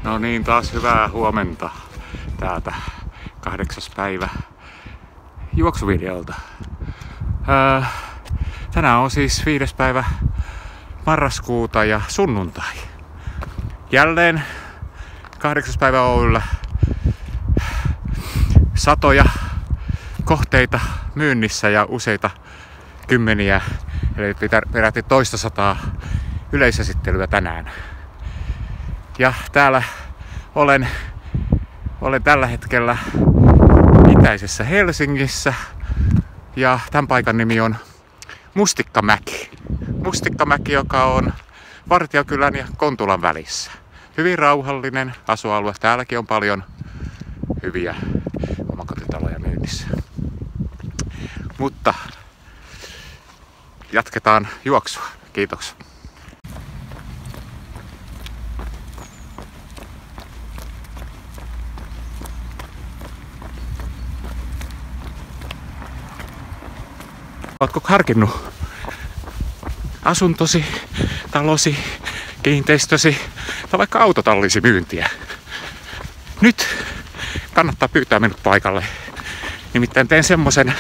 No niin, taas hyvää huomenta täältä 8. päivä juoksuvideolta. Tänään on siis 5. päivä marraskuuta ja sunnuntai. Jälleen 8. päivä Oyllä satoja kohteita myynnissä ja useita kymmeniä, eli peräti toista sataa yleisesittelyä tänään. Ja täällä olen tällä hetkellä itäisessä Helsingissä ja tämän paikan nimi on Mustikkamäki. Mustikkamäki, joka on Vartiokylän ja Kontulan välissä. Hyvin rauhallinen asualue. Täälläkin on paljon hyviä omakotitaloja myynnissä. Mutta jatketaan juoksua. Kiitos. Oletko harkinnut asuntosi, talosi, kiinteistösi tai vaikka autotallisi myyntiä? Nyt kannattaa pyytää minut paikalle. Nimittäin teen semmoisen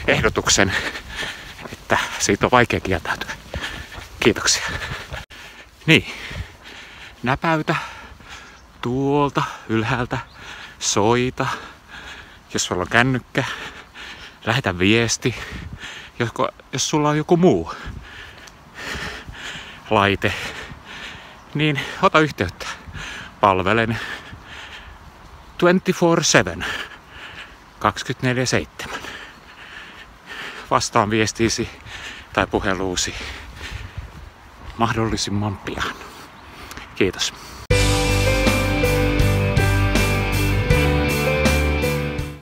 ehdotuksen, että siitä on vaikea kieltäytyä. Kiitoksia. Niin, näpäytä tuolta ylhäältä, soita, jos sulla on kännykkä, lähetä viesti. Jos sulla on joku muu laite, niin ota yhteyttä. Palvelen 24/7, 24/7. Vastaan viestiisi tai puheluusi mahdollisimman pian. Kiitos.